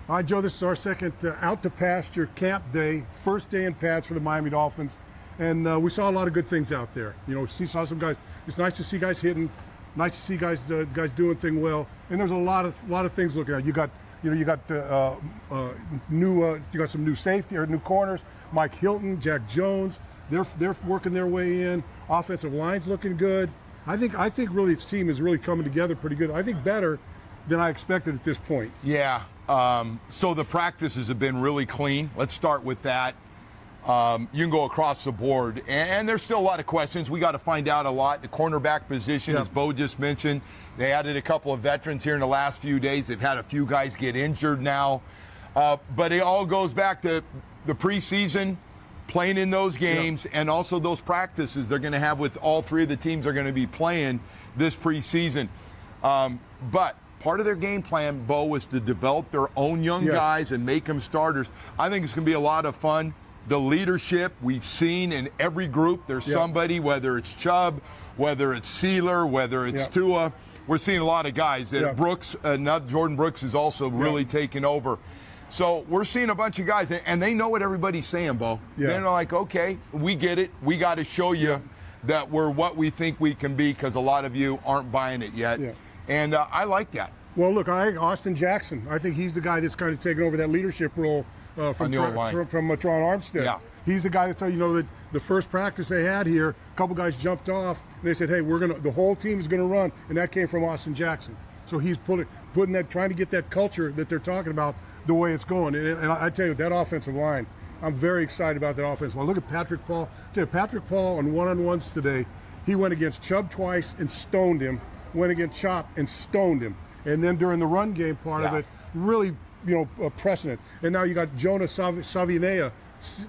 All right, Joe, this is our second Out to Pasture camp day, first day in pads for the Miami Dolphins. And we saw a lot of good things out there. You know, we saw some guys. It's nice to see guys hitting, nice to see guys doing things well. And there's a lot of things looking at. You got some new safety or new corners. Mike Hilton, Jack Jones. They're working their way in. Offensive line's looking good. I think really this team is really coming together pretty good. I think better than I expected at this point. Yeah. So the practices have been really clean. Let's start with that. You can go across the board, and there's still a lot of questions. We got to find out a lot. The cornerback position, as Bo just mentioned, they added a couple of veterans here in the last few days. They've had a few guys get injured now. But it all goes back to the preseason, playing in those games, and also those practices they're going to have with all three of the teams are going to be playing this preseason. But part of their game plan, Bo, was to develop their own young guys and make them starters. I think it's going to be a lot of fun. The leadership we've seen in every group, there's somebody, whether it's Chubb, whether it's Sealer, whether it's Tua. We're seeing a lot of guys. Brooks, Jordan Brooks is also really taking over. So we're seeing a bunch of guys, and they know what everybody's saying, Bo. They're like, okay, we get it. We got to show you that we're what we think we can be, because a lot of you aren't buying it yet. And I like that. Well, look, Austin Jackson, I think he's the guy that's kind of taken over that leadership role from Tron Armstead. Yeah. He's the guy that that the first practice they had here, a couple guys jumped off, and they said, hey, the whole team is going to run, and that came from Austin Jackson. So he's putting that, trying to get that culture that they're talking about the way it's going. And I tell you, that offensive line, I'm very excited about that offensive line. Look at Patrick Paul. Patrick Paul on one-on-ones today, he went against Chubb twice and stoned him, went against Chop and stoned him. And then during the run game part of it, really, pressing it. And now you got Jonah Savaiinaea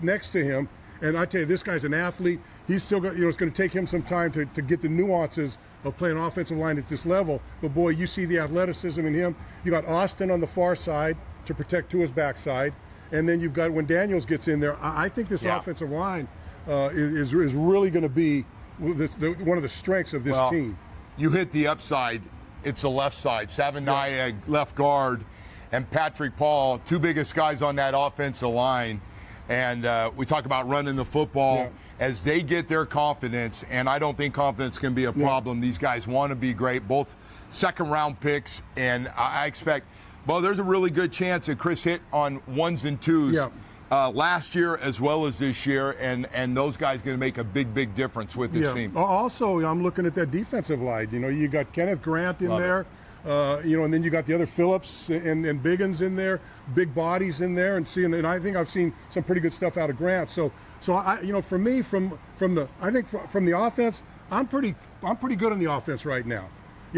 next to him. And I tell you, this guy's an athlete. He's still got, it's going to take him some time to get the nuances of playing offensive line at this level. But boy, you see the athleticism in him. You got Austin on the far side to protect Tua's backside. And then you've got, when Daniels gets in there, I think this offensive line is really going to be one of the strengths of this team. You hit the upside. It's the left side. Savaiinaea, left guard, and Patrick Paul, two biggest guys on that offensive line. And we talk about running the football. As they get their confidence, and I don't think confidence can be a problem. These guys want to be great, both second-round picks, and I expect, well, there's a really good chance that Chris hit on ones and twos last year as well as this year, and those guys going to make a big difference with this team. Also, I'm looking at that defensive line. You got Kenneth Grant in there, and then you got the other Phillips and Biggins in there, big bodies in there, and I think I've seen some pretty good stuff out of Grant. So I, for me, from the offense, I'm pretty good on the offense right now.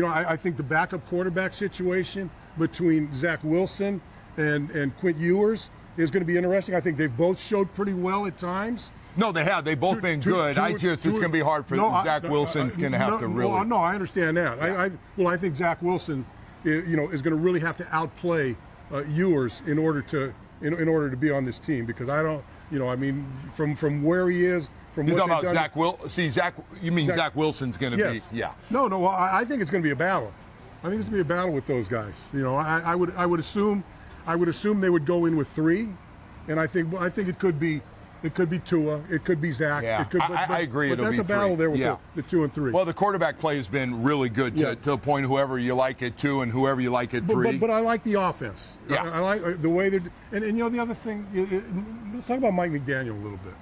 I think the backup quarterback situation between Zach Wilson and Quinn Ewers is going to be interesting. I think they've both showed pretty well at times. No, they have. They've both been good. It's going to be hard for Zach Wilson's going to have to really. No, I understand that. I think Zach Wilson, is going to really have to outplay Ewers in order to be on this team, because I don't. From where he is, from you're what talking about Zach. You mean Zach Wilson's going to be? Yeah. No. I think it's going to be a battle. I think it's going to be a battle with those guys. I would assume they would go in with three, and I think it could be Tua, it could be Zach. Yeah. I agree. But that's a battle there with the 2 and 3. Well, the quarterback play has been really good to the point whoever you like at 2 and whoever you like at 3. But I like the offense. Yeah. I like the way they're and the other thing. Let's talk about Mike McDaniel a little bit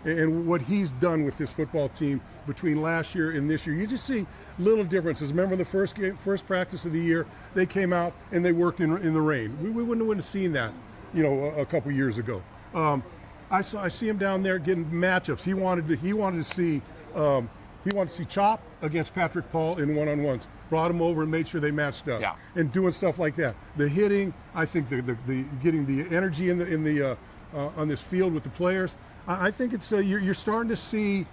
and what he's done with this football team between last year and this year. You just see little differences. Remember the first practice of the year, they came out and they worked in the rain. We wouldn't have seen that, a couple years ago. I see him down there getting matchups. He wanted to see Chop against Patrick Paul in one-on-ones. Brought him over and made sure they matched up. And doing stuff like that. The hitting, I think the getting the energy in the on this field with the players. I think it's you're starting to see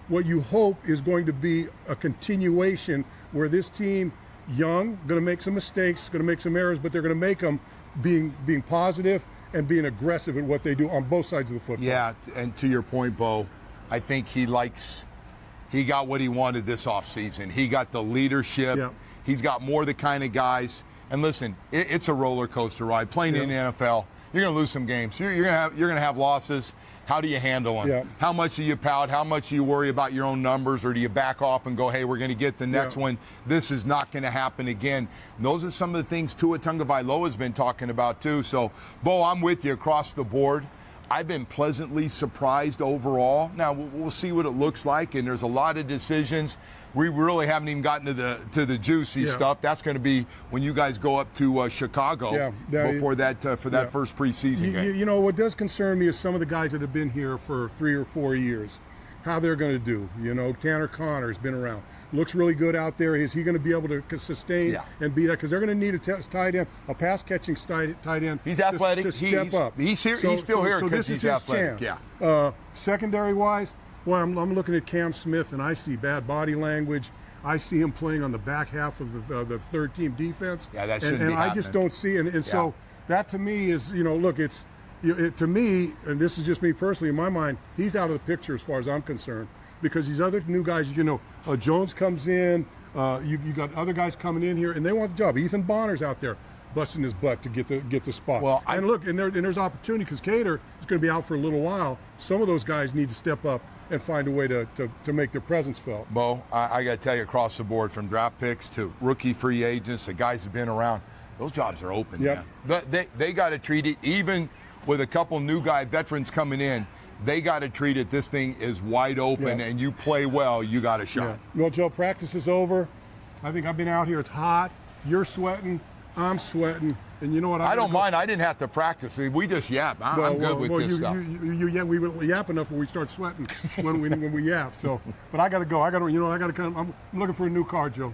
what you hope is going to be a continuation where this team, young, going to make some mistakes, going to make some errors, but they're going to make them being positive and being aggressive at what they do on both sides of the football. Yeah, and to your point, Bo, I think he got what he wanted this offseason. He got the leadership. He's got more the kind of guys. And listen, it's a roller coaster ride. Playing in the NFL, you're going to lose some games. You're going to have losses. How do you handle them? Yeah. How much do you pout? How much do you worry about your own numbers? Or do you back off and go, hey, we're going to get the next one. This is not going to happen again. And those are some of the things Tua Tagovailoa has been talking about too. So, Bo, I'm with you across the board. I've been pleasantly surprised overall. Now, we'll see what it looks like, and there's a lot of decisions. We really haven't even gotten to the juicy stuff. That's going to be when you guys go up to Chicago before that for that first preseason game. You know, what does concern me is some of the guys that have been here for 3 or 4 years, how they're going to do. You know, Tanner Connor's been around. Looks really good out there. Is he going to be able to sustain and be that? Because they're going to need a tight end, a pass-catching tight end. He's athletic. To step up. He's here. He's still here because he's athletic. Yeah. Secondary-wise, well, I'm looking at Cam Smith, and I see bad body language. I see him playing on the back half of the third-team defense. Yeah, that shouldn't be And I happening. just don't see it. And so that, to me, is, you know, look, it's to me, and this is just me personally, in my mind, he's out of the picture as far as I'm concerned. Because these other new guys, you know, Jones comes in, you got other guys coming in here, and they want the job. Ethan Bonner's out there busting his butt to get the spot. Well, and look, and there's opportunity because Cater is going to be out for a little while. Some of those guys need to step up and find a way to make their presence felt. Bo, I got to tell you, across the board, from draft picks to rookie free agents, the guys who've been around, those jobs are open. Yep. Man. They got to treat it, even with a couple new veterans coming in, they got to treat it. This thing is wide open, and you play well, you got a shot. Well, Joe, practice is over. I think I've been out here. It's hot. You're sweating. I'm sweating. And you know what? I don't mind. I didn't have to practice. We just yap. I'm good with this stuff. We will yap enough when we start sweating when we yap. So, but I got to go. I got to come. I'm looking for a new car, Joe.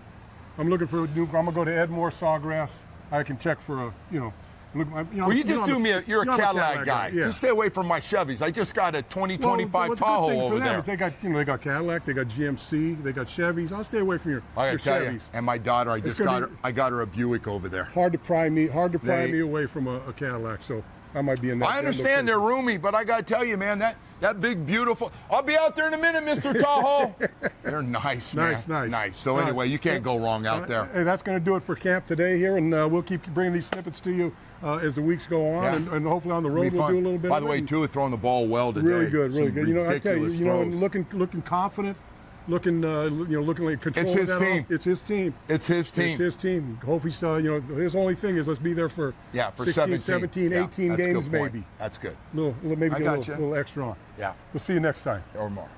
I'm looking for a new car. I'm gonna go to Edmore Sawgrass. I can check for a, you know. Well, you just do me. You're a Cadillac guy. Yeah. Just stay away from my Chevys. I just got a 2025 Tahoe over there. They got Cadillac, they got GMC, they got Chevys. I'll stay away from your Chevys. And my daughter, I got her a Buick over there. Hard to pry me away from a Cadillac. So I might be in that. I understand they're roomy, but I got to tell you, man, that big, beautiful. I'll be out there in a minute, Mr. Tahoe. They're nice, man. Nice. So anyway, you can't go wrong out there. Hey, that's going to do it for camp today here, and we'll keep bringing these snippets to you as the weeks go on, and hopefully on the road we'll do a little bit. By the way, Tua throwing the ball well today. Really good. You know, I tell you, throws. looking confident, looking like control. It's his team. It's his team. It's his team. It's his team. Hope he's, his only thing is let's be there for 16, 17, 18 games maybe. That's good. Maybe a little extra on. Yeah. We'll see you next time. Or more.